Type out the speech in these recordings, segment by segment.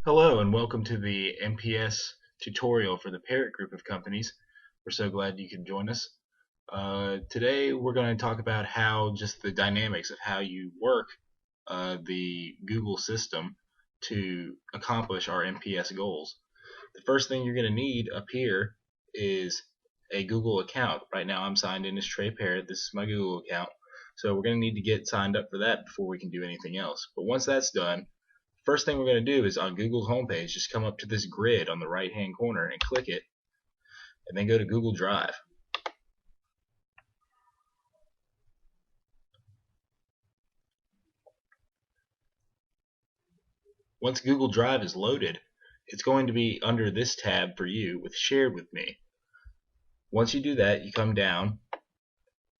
Hello and welcome to the NPS tutorial for the parent group of companies. We're so glad you could join us. Today we're going to talk about how just the dynamics of how you work the Google system to accomplish our NPS goals. The first thing you're going to need up here is a Google account. Right now I'm signed in as Trey Parrott. This is my Google account. So we're going to need to get signed up for that before we can do anything else. But once that's done, first thing we're going to do is on Google's homepage, just come up to this grid on the right hand corner and click it, and then go to Google Drive. Once Google Drive is loaded, it's going to be under this tab for you with Shared with Me. Once you do that, you come down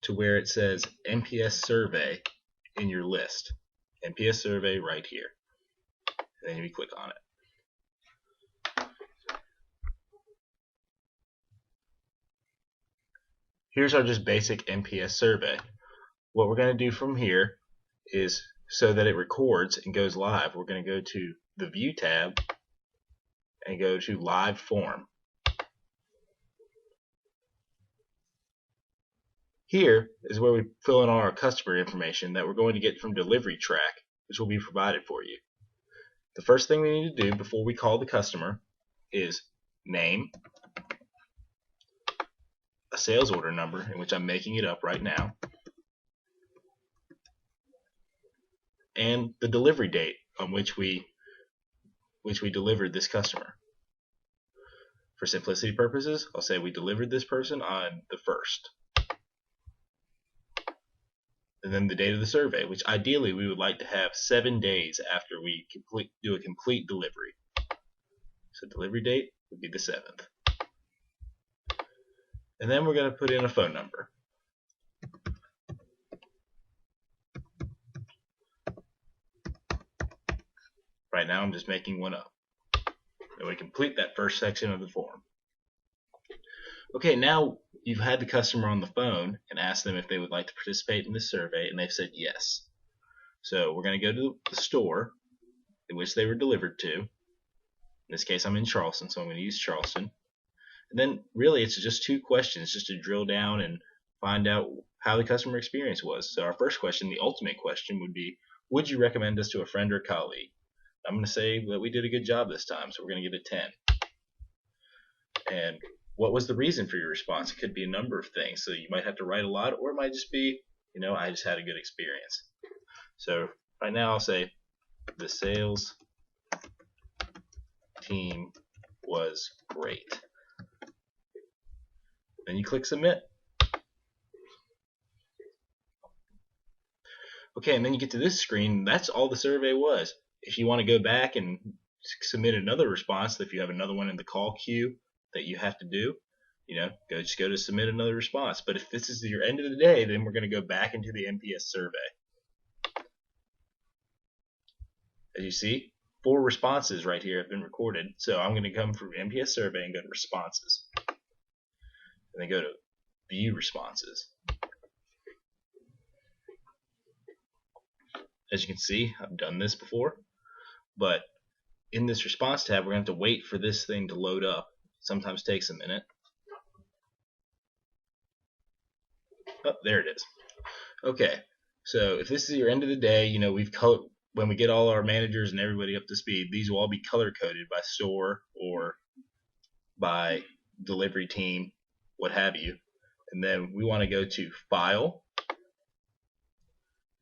to where it says NPS Survey in your list. NPS Survey right here. And then you click on it. Here's our just basic NPS survey. What we're going to do from here is, so that it records and goes live, we're going to go to the View tab and go to Live Form. Here is where we fill in all our customer information that we're going to get from Delivery Track, which will be provided for you. The first thing we need to do before we call the customer is name, a sales order number, in which I'm making it up right now, and the delivery date on which we delivered this customer. For simplicity purposes, I'll say we delivered this person on the 1st. And then the date of the survey, which ideally we would like to have 7 days after we do a complete delivery. So delivery date would be the 7th. And then we're going to put in a phone number. Right now I'm just making one up. And we complete that first section of the form. Okay, now you've had the customer on the phone and asked them if they would like to participate in this survey, and they've said yes. So we're going to go to the store in which they were delivered to. In this case I'm in Charleston, so I'm going to use Charleston. And then really it's just 2 questions just to drill down and find out how the customer experience was. So our first question, the ultimate question, would be, would you recommend us to a friend or colleague? I'm going to say that we did a good job this time, so we're going to give it a 10. And what was the reason for your response? It could be a number of things. So you might have to write a lot, or it might just be, I just had a good experience. So right now I'll say the sales team was great. Then you click submit. Okay, and then you get to this screen. That's all the survey was. If you want to go back and submit another response, if you have another one in the call queue that you have to do, just go to submit another response. But if this is your end of the day, then we're going to go back into the NPS survey. As you see, 4 responses right here have been recorded. So I'm going to come from NPS survey and go to responses. And then go to view responses. As you can see, I've done this before, but in this response tab, we're going to have to wait for this thing to load up. It sometimes takes a minute. Oh, there it is. Okay, so if this is your end of the day, when we get all our managers and everybody up to speed, these will all be color coded by store or by delivery team, what have you. And then we want to go to File,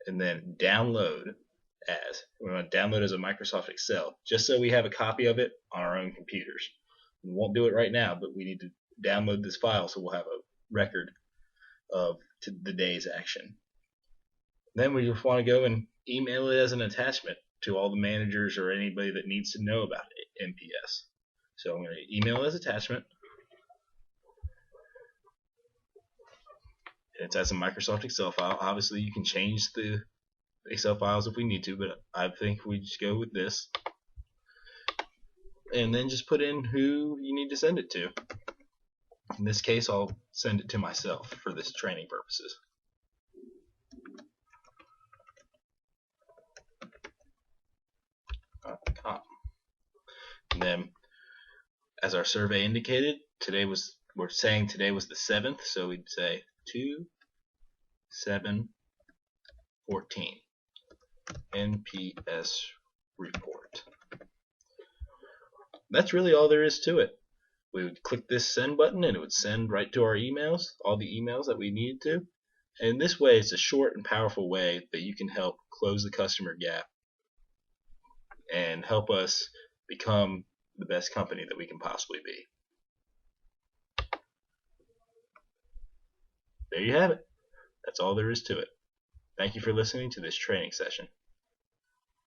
and then Download as. We want to download as a Microsoft Excel, just so we have a copy of it on our own computers. We won't do it right now, but we need to download this file so we'll have a record of the day's action. Then we just want to go and email it as an attachment to all the managers or anybody that needs to know about NPS. So I'm going to email it as attachment. It's as a Microsoft Excel file. Obviously you can change the Excel files if we need to, but I think we just go with this. And then just put in who you need to send it to. In this case, I'll send it to myself for this training purposes. And then, as our survey indicated, we're saying today was the 7th, so we'd say 2/7/14 NPS report. That's really all there is to it. We would click this send button and it would send right to our emails, all the emails that we needed to. And this way, it's a short and powerful way that you can help close the customer gap and help us become the best company that we can possibly be. There you have it. That's all there is to it. Thank you for listening to this training session.